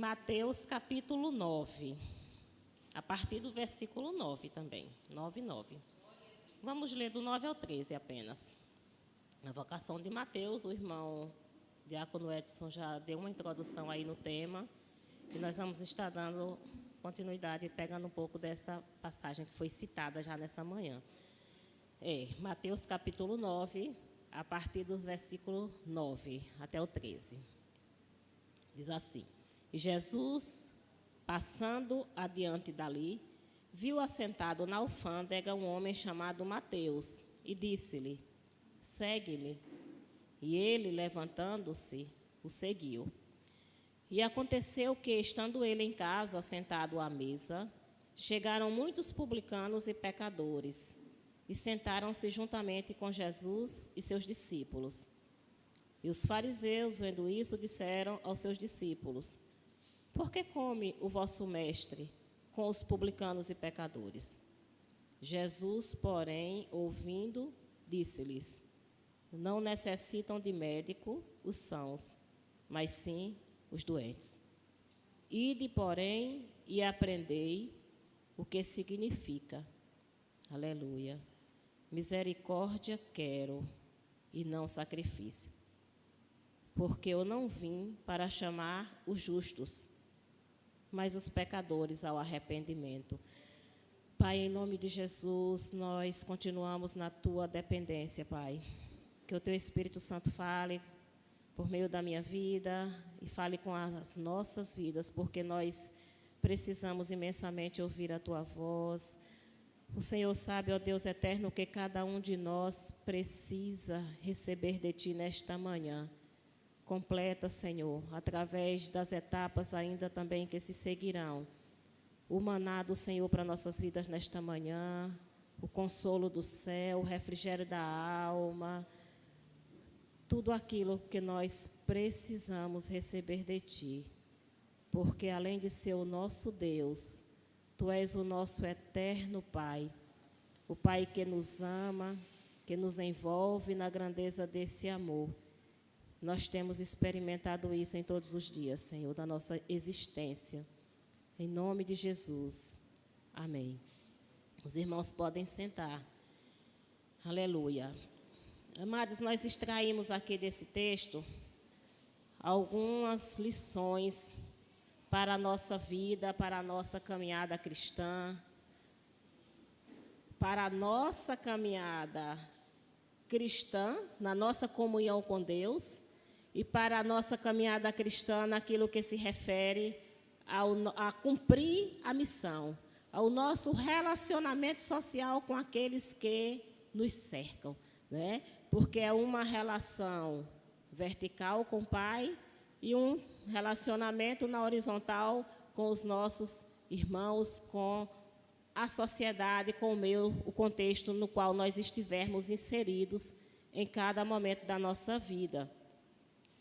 Mateus capítulo 9, a partir do versículo 9 também, 9. Vamos ler do 9 ao 13 apenas. Na vocação de Mateus, o irmão Diácono Edson já deu uma introdução aí no tema, e nós vamos estar dando continuidade, pegando um pouco dessa passagem que foi citada já nessa manhã. Mateus capítulo 9, a partir dos versículos 9 até o 13. Diz assim: E Jesus, passando adiante dali, viu assentado na alfândega um homem chamado Mateus, e disse-lhe: Segue-me. E ele, levantando-se, o seguiu. E aconteceu que, estando ele em casa, sentado à mesa, chegaram muitos publicanos e pecadores, e sentaram-se juntamente com Jesus e seus discípulos. E os fariseus, vendo isso, disseram aos seus discípulos: Por que come o vosso mestre com os publicanos e pecadores? Jesus, porém, ouvindo, disse-lhes: Não necessitam de médico os sãos, mas sim os doentes. Ide, porém, e aprendei o que significa. Aleluia. Misericórdia quero e não sacrifício. Porque eu não vim para chamar os justos, mas os pecadores ao arrependimento. Pai, em nome de Jesus, nós continuamos na tua dependência, Pai. Que o teu Espírito Santo fale por meio da minha vida e fale com as nossas vidas, porque nós precisamos imensamente ouvir a tua voz. O Senhor sabe, ó Deus eterno, que cada um de nós precisa receber de ti nesta manhã. Completa, Senhor, através das etapas ainda também que se seguirão, o maná do Senhor para nossas vidas nesta manhã, o consolo do céu, o refrigério da alma, tudo aquilo que nós precisamos receber de ti, porque além de ser o nosso Deus, tu és o nosso eterno Pai, o Pai que nos ama, que nos envolve na grandeza desse amor. Nós temos experimentado isso em todos os dias, Senhor, da nossa existência. Em nome de Jesus. Amém. Os irmãos podem sentar. Aleluia. Amados, nós extraímos aqui desse texto algumas lições para a nossa vida, para a nossa caminhada cristã, para a nossa caminhada cristã, na nossa comunhão com Deus, e para a nossa caminhada cristã naquilo que se refere a cumprir a missão, ao nosso relacionamento social com aqueles que nos cercam, né? Porque é uma relação vertical com o Pai e um relacionamento na horizontal com os nossos irmãos, com a sociedade, com o contexto no qual nós estivermos inseridos em cada momento da nossa vida.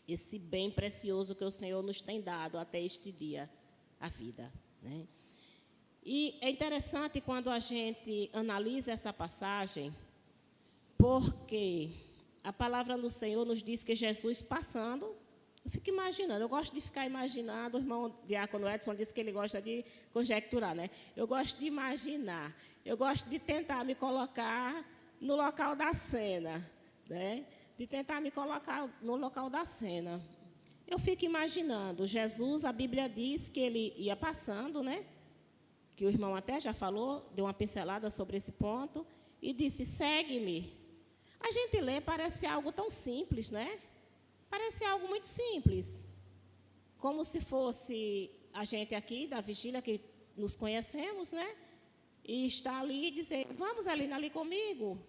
Esse bem precioso que o Senhor nos tem dado até este dia, a vida, né? E é interessante quando a gente analisa essa passagem, porque a palavra do Senhor nos diz que Jesus passando, eu fico imaginando, eu gosto de ficar imaginando, o irmão Diácono Edson disse que ele gosta de conjecturar, né? Eu gosto de imaginar, eu gosto de tentar me colocar no local da cena, né? De tentar me colocar no local da cena. Eu fico imaginando, Jesus, a Bíblia diz que ele ia passando, né? Que o irmão até já falou, deu uma pincelada sobre esse ponto, e disse: segue-me. A gente lê, parece algo tão simples, né? Parece algo muito simples. Como se fosse a gente aqui da vigília, que nos conhecemos, né? E está ali e dizer: vamos ali comigo.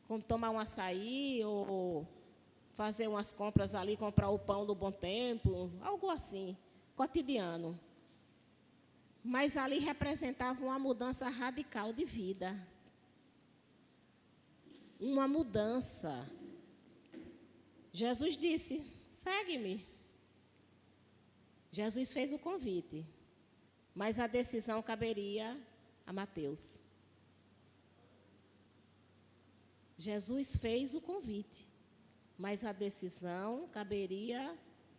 Como tomar um açaí ou fazer umas compras ali, comprar o pão do Bom Tempo, algo assim, cotidiano. Mas ali representava uma mudança radical de vida. Uma mudança. Jesus disse: segue-me. Jesus fez o convite, mas a decisão caberia a Mateus. Jesus fez o convite, mas a decisão caberia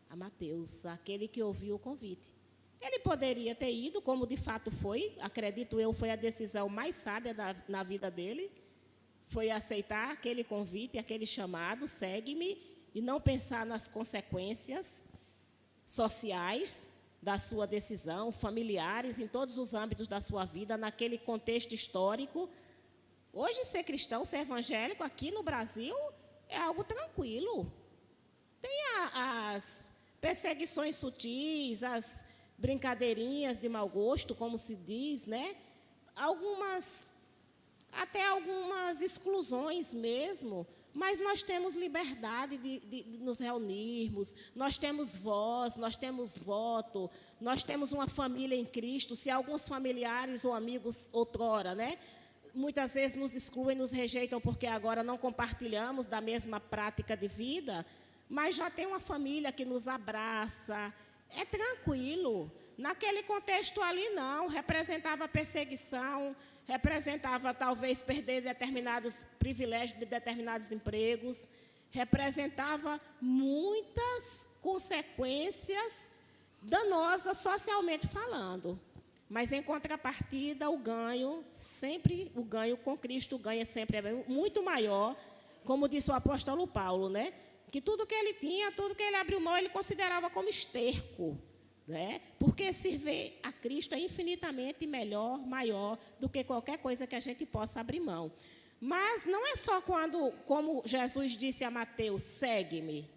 a Mateus, aquele que ouviu o convite. Ele poderia ter ido, como de fato foi, acredito eu, foi a decisão mais sábia na vida dele, foi aceitar aquele convite, aquele chamado, segue-me, e não pensar nas consequências sociais da sua decisão, familiares, em todos os âmbitos da sua vida, naquele contexto histórico. Hoje, ser cristão, ser evangélico, aqui no Brasil, é algo tranquilo. Tem as perseguições sutis, as brincadeirinhas de mau gosto, como se diz, né? Até algumas exclusões mesmo, mas nós temos liberdade de nos reunirmos, nós temos voz, nós temos voto, nós temos uma família em Cristo. Se alguns familiares ou amigos outrora, né, muitas vezes nos excluem, nos rejeitam porque agora não compartilhamos da mesma prática de vida, mas já tem uma família que nos abraça, é tranquilo. Naquele contexto ali não, representava perseguição, representava talvez perder determinados privilégios de determinados empregos, representava muitas consequências danosas socialmente falando. Mas em contrapartida, o ganho com Cristo, o ganho sempre é muito maior, como disse o apóstolo Paulo, né? Que tudo que ele tinha, tudo que ele abriu mão, ele considerava como esterco. Né? Porque servir a Cristo é infinitamente melhor, maior do que qualquer coisa que a gente possa abrir mão. Mas não é só quando, como Jesus disse a Mateus, segue-me,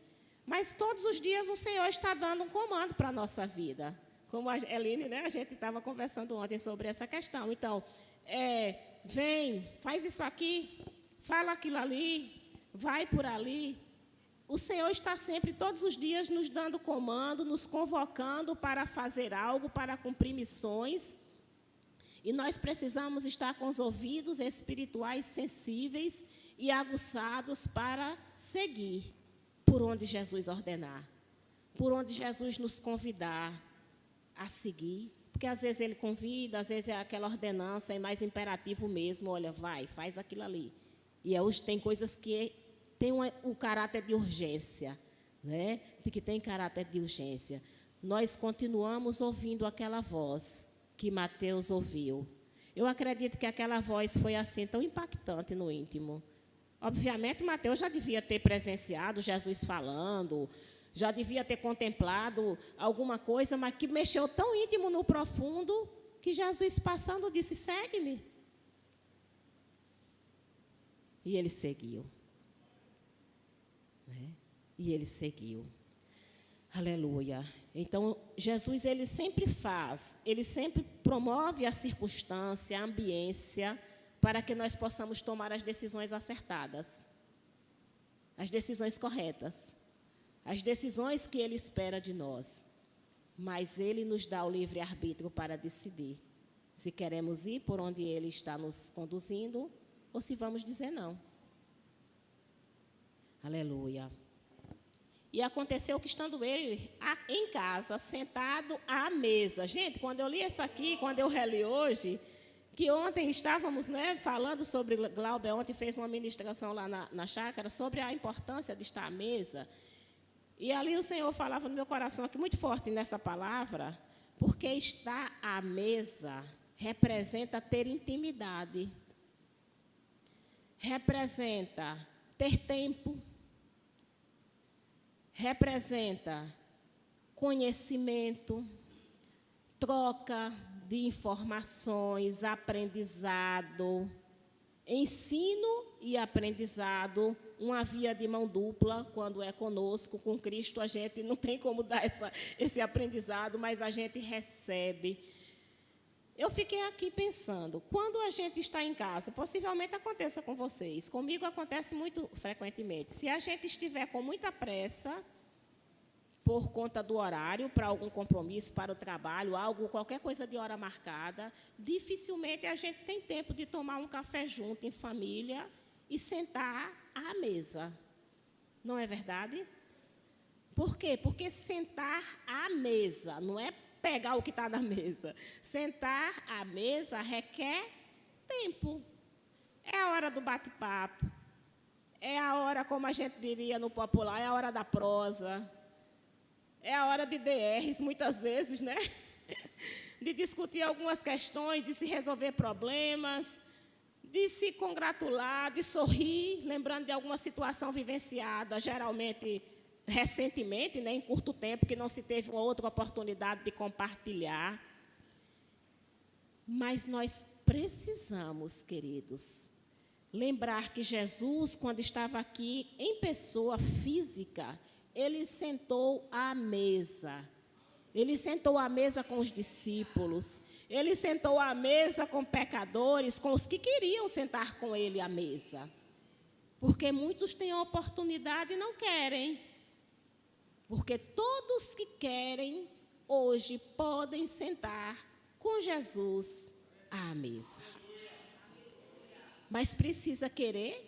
mas todos os dias o Senhor está dando um comando para a nossa vida. Como a Eline, né, a gente estava conversando ontem sobre essa questão. Então, vem, faz isso aqui, fala aquilo ali, vai por ali. O Senhor está sempre, todos os dias, nos dando comando, nos convocando para fazer algo, para cumprir missões. E nós precisamos estar com os ouvidos espirituais sensíveis e aguçados para seguir por onde Jesus ordenar, por onde Jesus nos convidar a seguir. Porque às vezes Ele convida, às vezes é aquela ordenança, é mais imperativo mesmo, olha, vai, faz aquilo ali. E hoje tem coisas que tem o caráter de urgência, né? Que tem caráter de urgência. Nós continuamos ouvindo aquela voz que Mateus ouviu. Eu acredito que aquela voz foi assim, tão impactante no íntimo. Obviamente, Mateus já devia ter presenciado Jesus falando, já devia ter contemplado alguma coisa, mas que mexeu tão íntimo no profundo, que Jesus passando disse, segue-me. E ele seguiu. E ele seguiu. Aleluia. Então, Jesus, ele sempre promove a circunstância, a ambiência, para que nós possamos tomar as decisões acertadas, as decisões corretas, as decisões que ele espera de nós. Mas ele nos dá o livre-arbítrio para decidir se queremos ir por onde ele está nos conduzindo ou se vamos dizer não. Aleluia. E aconteceu que, estando ele em casa, sentado à mesa. Gente, quando eu li isso aqui, quando eu reli hoje, que ontem estávamos, né, falando sobre, Glauber ontem fez uma ministração lá na chácara, sobre a importância de estar à mesa. E ali o Senhor falava no meu coração, aqui muito forte nessa palavra, porque estar à mesa representa ter intimidade, representa ter tempo, representa conhecimento, troca de informações, aprendizado, ensino e aprendizado, uma via de mão dupla. Quando é conosco, com Cristo, a gente não tem como dar esse aprendizado, mas a gente recebe. Eu fiquei aqui pensando, quando a gente está em casa, possivelmente aconteça com vocês, comigo acontece muito frequentemente, se a gente estiver com muita pressa, por conta do horário, para algum compromisso, para o trabalho, qualquer coisa de hora marcada, dificilmente a gente tem tempo de tomar um café junto, em família, e sentar à mesa. Não é verdade? Por quê? Porque sentar à mesa, não é pegar o que está na mesa. Sentar à mesa requer tempo. É a hora do bate-papo. É a hora, como a gente diria no popular, é a hora da prosa. É a hora de DRs, muitas vezes, né? De discutir algumas questões, de se resolver problemas, de se congratular, de sorrir, lembrando de alguma situação vivenciada, geralmente, recentemente, né, em curto tempo, que não se teve uma outra oportunidade de compartilhar. Mas nós precisamos, queridos, lembrar que Jesus, quando estava aqui em pessoa física, ele sentou à mesa. Ele sentou à mesa com os discípulos. Ele sentou à mesa com pecadores, com os que queriam sentar com ele à mesa. Porque muitos têm a oportunidade e não querem. Porque todos que querem, hoje, podem sentar com Jesus à mesa. Mas precisa querer,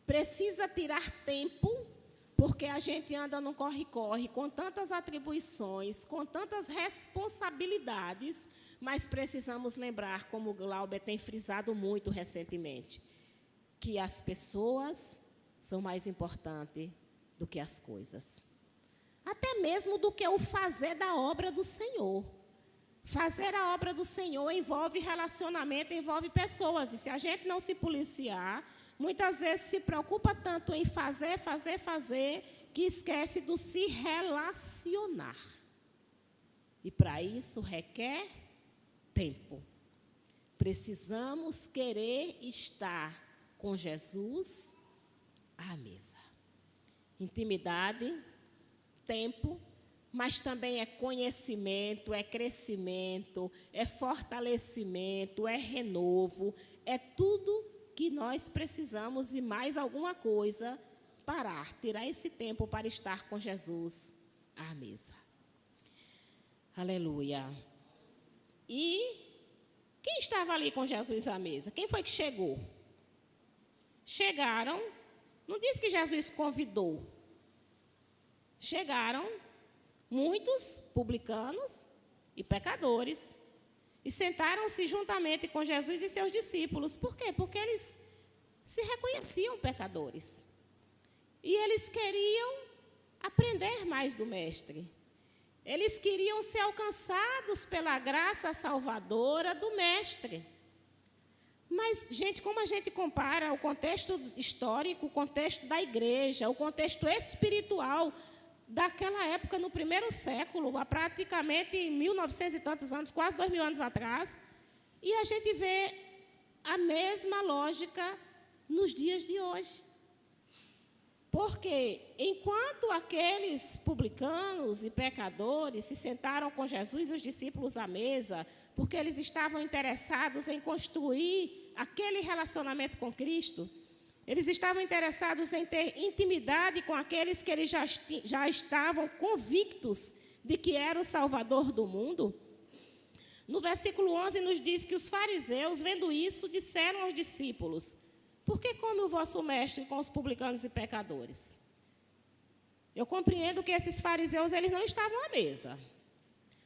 precisa tirar tempo, porque a gente anda num corre-corre com tantas atribuições, com tantas responsabilidades, mas precisamos lembrar, como o Glauber tem frisado muito recentemente, que as pessoas são mais importantes do que as coisas. Até mesmo do que o fazer da obra do Senhor. Fazer a obra do Senhor envolve relacionamento, envolve pessoas. E se a gente não se policiar, muitas vezes se preocupa tanto em fazer, que esquece do se relacionar. E para isso requer tempo. Precisamos querer estar com Jesus à mesa. Intimidade, tempo, mas também é conhecimento, é crescimento, é fortalecimento, é renovo, é tudo que nós precisamos e mais alguma coisa parar, tirar esse tempo para estar com Jesus à mesa. Aleluia. E quem estava ali com Jesus à mesa? Quem foi que chegou? Chegaram, não diz que Jesus convidou. Chegaram muitos publicanos e pecadores e sentaram-se juntamente com Jesus e seus discípulos. Por quê? Porque eles se reconheciam pecadores. E eles queriam aprender mais do Mestre. Eles queriam ser alcançados pela graça salvadora do Mestre. Mas, gente, como a gente compara o contexto histórico, o contexto da igreja, o contexto espiritual daquela época, no primeiro século, há praticamente 1900 e tantos anos, quase 2000 anos atrás, e a gente vê a mesma lógica nos dias de hoje. Porque, enquanto aqueles publicanos e pecadores se sentaram com Jesus e os discípulos à mesa, porque eles estavam interessados em construir aquele relacionamento com Cristo, eles estavam interessados em ter intimidade com aqueles que eles já estavam convictos de que era o Salvador do mundo. No versículo 11 nos diz que os fariseus, vendo isso, disseram aos discípulos: por que come o vosso mestre com os publicanos e pecadores? Eu compreendo que esses fariseus eles não estavam à mesa,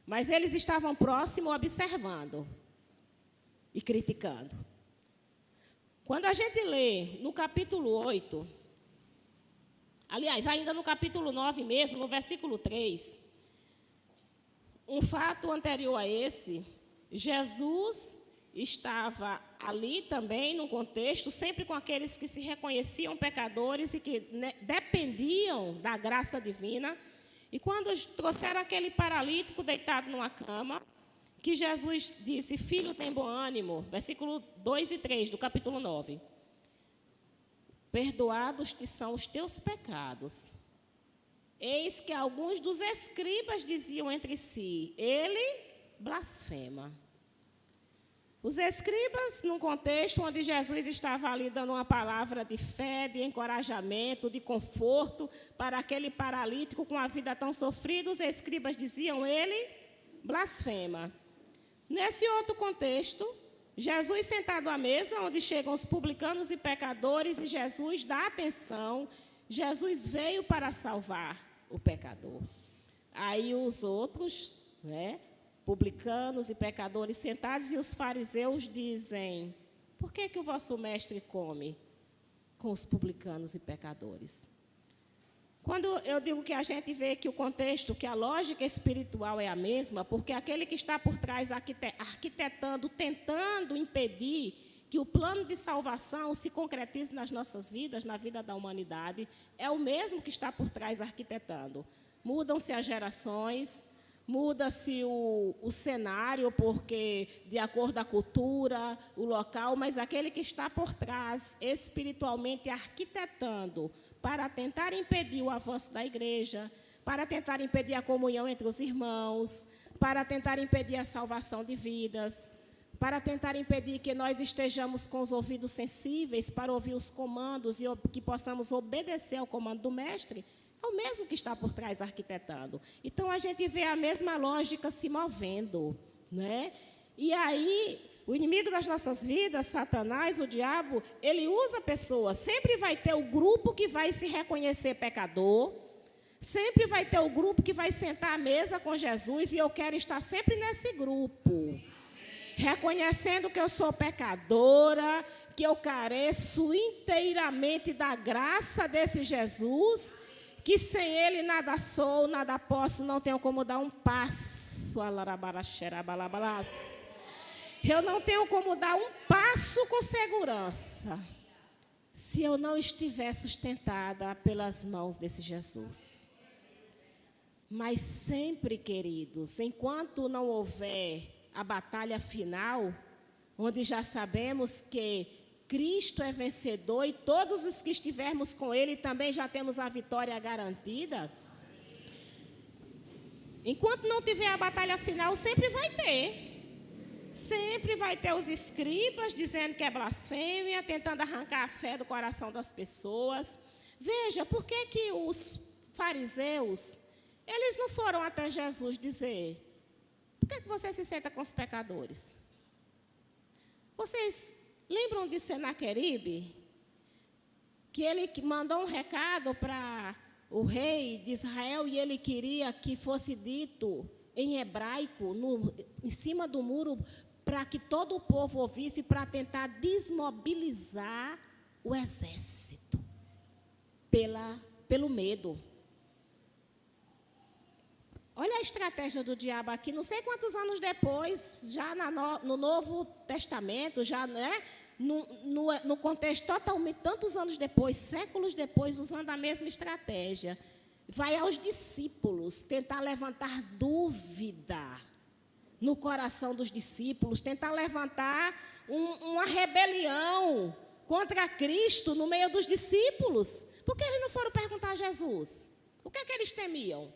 mas eles estavam próximos observando e criticando. Quando a gente lê no capítulo 8, aliás, ainda no capítulo 9 mesmo, no versículo 3, um fato anterior a esse, Jesus estava ali também, no contexto, sempre com aqueles que se reconheciam pecadores e que dependiam da graça divina. E quando trouxeram aquele paralítico deitado numa cama, que Jesus disse: filho, tem bom ânimo, versículo 2 e 3 do capítulo 9. Perdoados te são os teus pecados. Eis que alguns dos escribas diziam entre si: ele blasfema. Os escribas, num contexto onde Jesus estava ali dando uma palavra de fé, de encorajamento, de conforto para aquele paralítico com a vida tão sofrida, os escribas diziam: ele blasfema. Nesse outro contexto, Jesus sentado à mesa, onde chegam os publicanos e pecadores, e Jesus dá atenção, Jesus veio para salvar o pecador. Aí os outros, publicanos e pecadores sentados, e os fariseus dizem: por que o vosso mestre come com os publicanos e pecadores? Quando eu digo que a gente vê que o contexto, que a lógica espiritual é a mesma, porque aquele que está por trás arquitetando, tentando impedir que o plano de salvação se concretize nas nossas vidas, na vida da humanidade, é o mesmo que está por trás arquitetando. Mudam-se as gerações, muda-se o cenário, porque de acordo com a cultura, o local, mas aquele que está por trás, espiritualmente arquitetando, para tentar impedir o avanço da igreja, para tentar impedir a comunhão entre os irmãos, para tentar impedir a salvação de vidas, para tentar impedir que nós estejamos com os ouvidos sensíveis para ouvir os comandos e que possamos obedecer ao comando do mestre, é o mesmo que está por trás arquitetando. Então, a gente vê a mesma lógica se movendo, né? E aí, o inimigo das nossas vidas, Satanás, o diabo, ele usa pessoas. Sempre vai ter o grupo que vai se reconhecer pecador, sempre vai ter o grupo que vai sentar à mesa com Jesus, e eu quero estar sempre nesse grupo, reconhecendo que eu sou pecadora, que eu careço inteiramente da graça desse Jesus, que sem Ele nada sou, nada posso, não tenho como dar um passo. Eu não tenho como dar um passo com segurança, se eu não estiver sustentada pelas mãos desse Jesus. Mas sempre, queridos, enquanto não houver a batalha final, onde já sabemos que Cristo é vencedor e todos os que estivermos com Ele também já temos a vitória garantida. Enquanto não tiver a batalha final, sempre vai ter. Sempre vai ter os escribas dizendo que é blasfêmia, tentando arrancar a fé do coração das pessoas. Veja, por que que os fariseus, eles não foram até Jesus dizer: por que você se senta com os pecadores? Vocês lembram de Senaqueribe? Que ele mandou um recado para o rei de Israel e ele queria que fosse dito em hebraico, em cima do muro, para que todo o povo ouvisse, para tentar desmobilizar o exército pelo medo. Olha a estratégia do diabo aqui, não sei quantos anos depois, já no Novo Testamento, já, né, no contexto totalmente, tantos anos depois, séculos depois, usando a mesma estratégia. Vai aos discípulos tentar levantar dúvida no coração dos discípulos, tentar levantar uma rebelião contra Cristo no meio dos discípulos. Por que eles não foram perguntar a Jesus? O que é que eles temiam?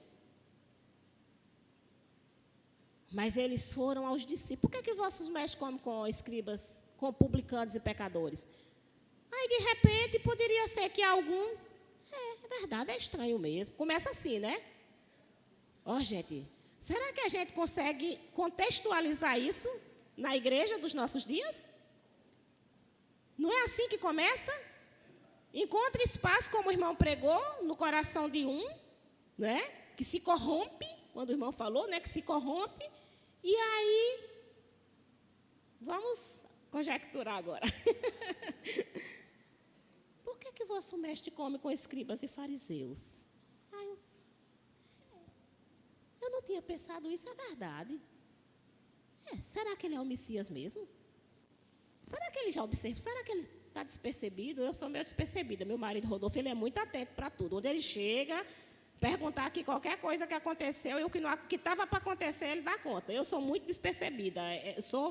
Mas eles foram aos discípulos. Por que que vossos mestres comem com escribas, com publicanos e pecadores? Aí, de repente, poderia ser que algum... É verdade, é estranho mesmo. Começa assim, né? Ó, gente, será que a gente consegue contextualizar isso na igreja dos nossos dias? Não é assim que começa? Encontra espaço, como o irmão pregou, no coração de um, né? Que se corrompe, quando o irmão falou, né? Que se corrompe. E aí, vamos conjecturar agora. Por que vosso mestre come com escribas e fariseus? Eu não tinha pensado isso, é verdade. Será que ele é o Messias mesmo? Será que ele já observa? Será que ele está despercebido? Eu sou meio despercebida. Meu marido Rodolfo, ele é muito atento para tudo. Onde ele chega, perguntar aqui qualquer coisa que aconteceu e o que estava para acontecer, ele dá conta. Eu sou muito despercebida. Sou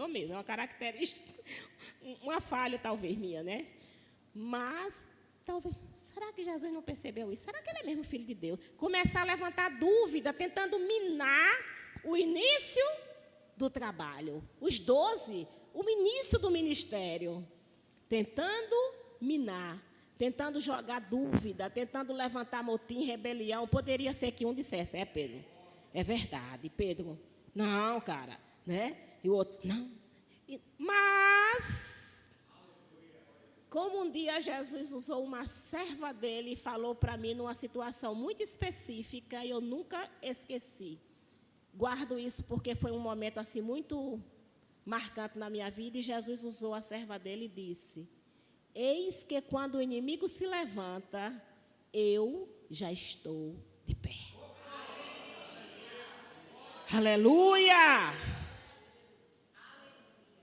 mesmo. É uma característica, uma falha talvez minha, né? Mas, talvez, será que Jesus não percebeu isso? Será que ele é mesmo filho de Deus? Começar a levantar dúvida, tentando minar o início do trabalho. Os 12, o início do ministério. Tentando minar, tentando jogar dúvida, tentando levantar motim, rebelião. Poderia ser que um dissesse: Pedro, é verdade, Pedro. Não, cara, né? E o outro, não. Mas, como um dia Jesus usou uma serva dele e falou para mim numa situação muito específica, e eu nunca esqueci. Guardo isso porque foi um momento assim muito marcante na minha vida, e Jesus usou a serva dele e disse: eis que quando o inimigo se levanta, eu já estou de pé. Aleluia!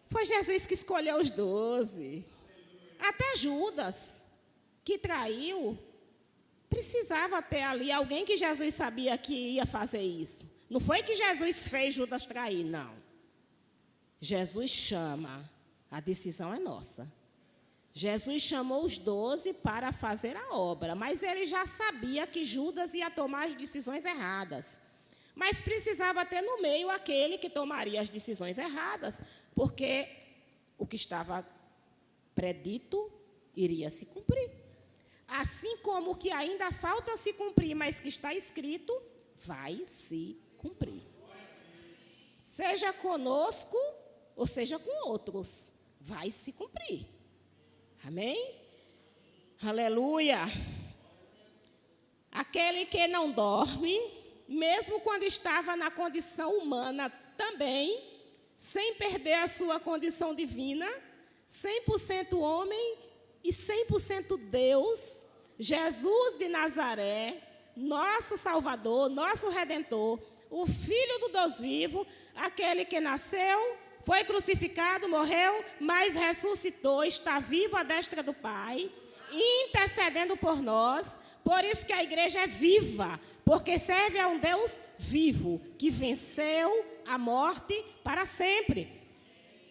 Foi Jesus que escolheu os 12. Até Judas, que traiu, precisava ter ali alguém que Jesus sabia que ia fazer isso. Não foi que Jesus fez Judas trair, não. Jesus chama, a decisão é nossa. Jesus chamou os 12 para fazer a obra, mas ele já sabia que Judas ia tomar as decisões erradas. Mas precisava ter no meio aquele que tomaria as decisões erradas, porque o que estava predito iria se cumprir. Assim como o que ainda falta se cumprir, mas que está escrito, vai se cumprir. Seja conosco ou seja com outros, vai se cumprir. Amém? Aleluia! Aquele que não dorme, mesmo quando estava na condição humana também, sem perder a sua condição divina, 100% homem e 100% Deus, Jesus de Nazaré, nosso Salvador, nosso Redentor, o Filho do Deus vivo, aquele que nasceu, foi crucificado, morreu, mas ressuscitou, está vivo à destra do Pai, intercedendo por nós. Por isso que a igreja é viva, porque serve a um Deus vivo, que venceu a morte para sempre.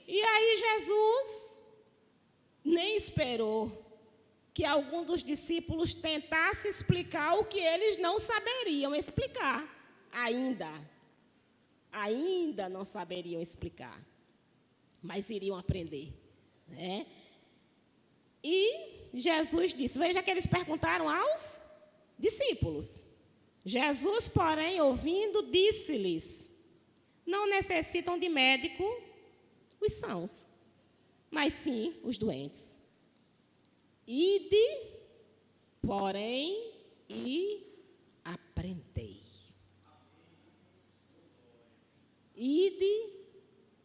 E aí Jesus nem esperou que algum dos discípulos tentasse explicar o que eles não saberiam explicar. Ainda não saberiam explicar, mas iriam aprender, né? E Jesus disse, veja que eles perguntaram aos discípulos. Jesus, porém, ouvindo, disse-lhes, não necessitam de médico os sãos, mas sim os doentes. Ide, porém, e aprendei. Ide,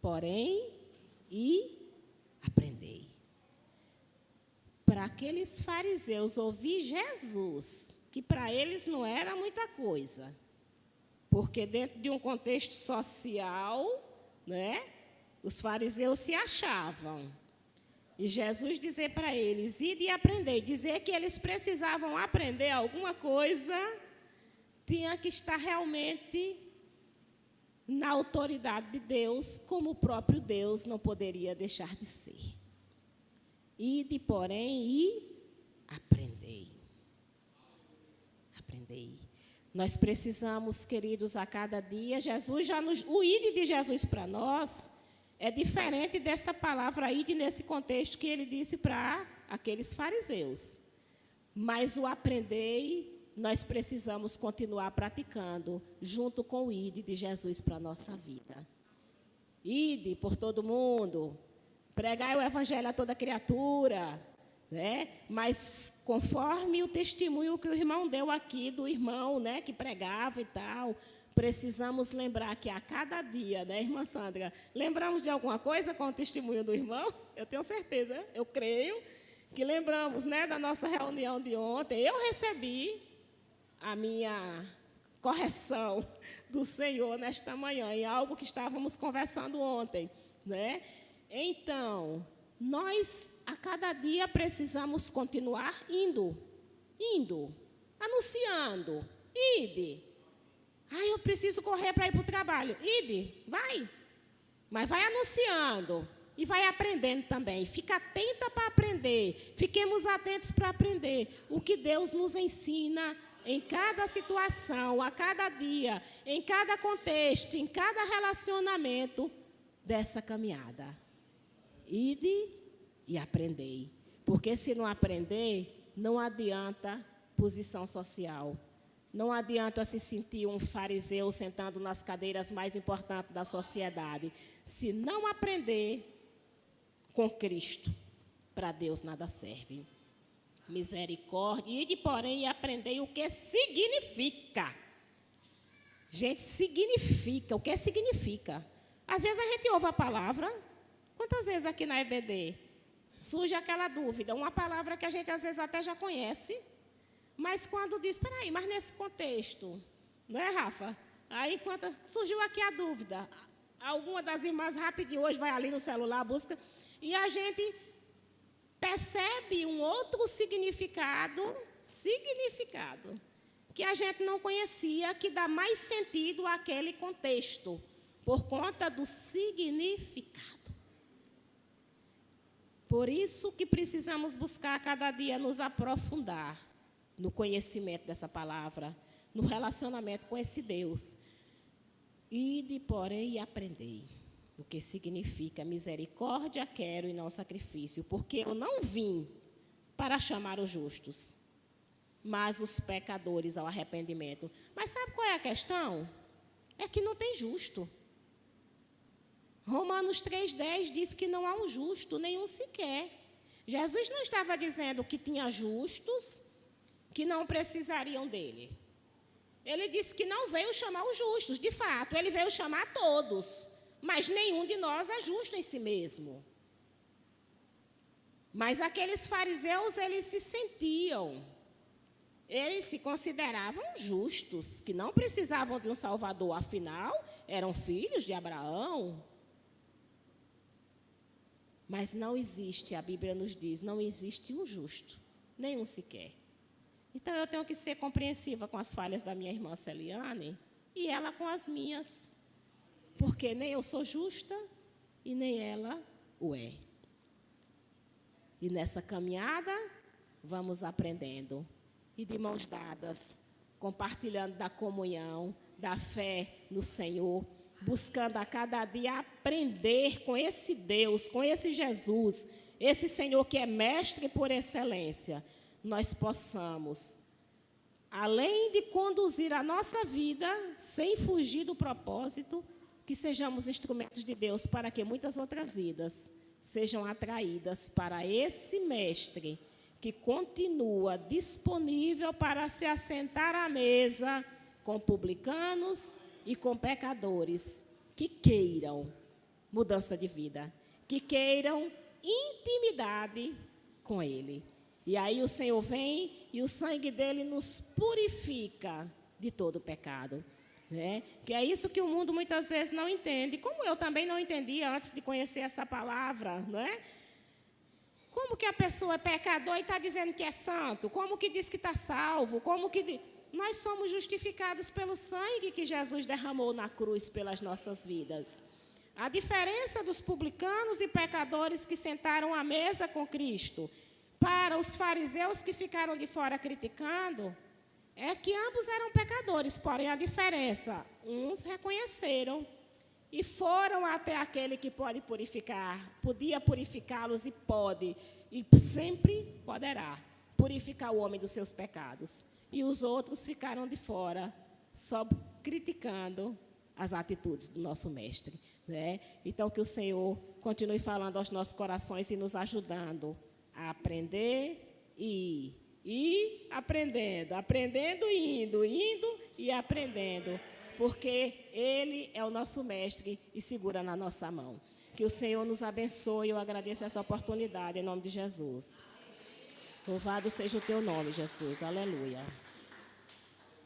porém, e aprendei. Para aqueles fariseus ouvir Jesus, que para eles não era muita coisa, porque dentro de um contexto social, né, os fariseus se achavam. E Jesus dizer para eles, ide e aprendei, dizer que eles precisavam aprender alguma coisa, tinha que estar realmente na autoridade de Deus, como o próprio Deus não poderia deixar de ser. Ide, porém, e aprendei. Aprendei. Nós precisamos, queridos, a cada dia, o ide de Jesus para nós é diferente dessa palavra ide nesse contexto que ele disse para aqueles fariseus. Mas o aprendei, nós precisamos continuar praticando, junto com o ide de Jesus para a nossa vida. Ide por todo mundo, pregai o evangelho a toda criatura, né? Mas conforme o testemunho que o irmão deu aqui, do irmão, né, que pregava e tal, precisamos lembrar que a cada dia, né, irmã Sandra, lembramos de alguma coisa com o testemunho do irmão? Eu tenho certeza, eu creio que lembramos, né, da nossa reunião de ontem. Eu recebi a minha correção do Senhor nesta manhã, em algo que estávamos conversando ontem, né? Então, nós a cada dia precisamos continuar indo, anunciando, ide. Eu preciso correr para ir para o trabalho. Ide, vai. Mas vai anunciando e vai aprendendo também. Fica atenta para aprender. Fiquemos atentos para aprender o que Deus nos ensina em cada situação, a cada dia, em cada contexto, em cada relacionamento dessa caminhada. Ide e aprendei. Porque se não aprender, não adianta posição social. Não adianta se sentir um fariseu sentado nas cadeiras mais importantes da sociedade. Se não aprender com Cristo, para Deus nada serve. Misericórdia, ide, porém, e aprendei o que significa. Gente, significa, o que significa? Às vezes a gente ouve a palavra, quantas vezes aqui na EBD surge aquela dúvida, uma palavra que a gente às vezes até já conhece, Mas quando diz, peraí, mas nesse contexto, não é, Rafa? Aí quando surgiu aqui a dúvida, alguma das irmãs rapidinho hoje vai ali no celular, busca, e a gente percebe um outro significado, que a gente não conhecia, que dá mais sentido àquele contexto, por conta do significado. Por isso que precisamos buscar cada dia nos aprofundar no conhecimento dessa palavra, no relacionamento com esse Deus. Ide, porém, e aprendei o que significa misericórdia quero e não sacrifício, porque eu não vim para chamar os justos, mas os pecadores ao arrependimento. Mas sabe qual é a questão? É que não tem justo. Romanos 3,10 diz que não há um justo, nenhum sequer. Jesus não estava dizendo que tinha justos que não precisariam dele. Ele disse que não veio chamar os justos. De fato, ele veio chamar todos. Mas nenhum de nós é justo em si mesmo. Mas aqueles fariseus, eles se sentiam, eles se consideravam justos, que não precisavam de um Salvador, afinal, eram filhos de Abraão. Mas não existe, a Bíblia nos diz, não existe um justo, nenhum sequer. Então, eu tenho que ser compreensiva com as falhas da minha irmã Celiane e ela com as minhas. Porque nem eu sou justa e nem ela o é. E nessa caminhada, vamos aprendendo. E de mãos dadas, compartilhando da comunhão, da fé no Senhor, buscando a cada dia aprender com esse Deus, com esse Jesus, esse Senhor que é mestre por excelência, nós possamos, além de conduzir a nossa vida sem fugir do propósito, que sejamos instrumentos de Deus para que muitas outras vidas sejam atraídas para esse mestre que continua disponível para se assentar à mesa com publicanos e com pecadores que queiram mudança de vida, que queiram intimidade com Ele. E aí o Senhor vem e o sangue dele nos purifica de todo pecado. Né? Que é isso que o mundo muitas vezes não entende, como eu também não entendia antes de conhecer essa palavra, não é? Como que a pessoa é pecador e está dizendo que é santo? Como que diz que está salvo? Nós somos justificados pelo sangue que Jesus derramou na cruz pelas nossas vidas. A diferença dos publicanos e pecadores que sentaram à mesa com Cristo para os fariseus que ficaram de fora criticando, é que ambos eram pecadores, porém a diferença, uns reconheceram e foram até aquele que pode purificar, podia purificá-los e pode, e sempre poderá purificar o homem dos seus pecados. E os outros ficaram de fora, só criticando as atitudes do nosso mestre. Né? Então, que o Senhor continue falando aos nossos corações e nos ajudando a aprender e ir aprendendo e indo e aprendendo, porque Ele é o nosso mestre e segura na nossa mão. Que o Senhor nos abençoe, eu agradeço essa oportunidade, em nome de Jesus. Louvado seja o teu nome, Jesus, aleluia.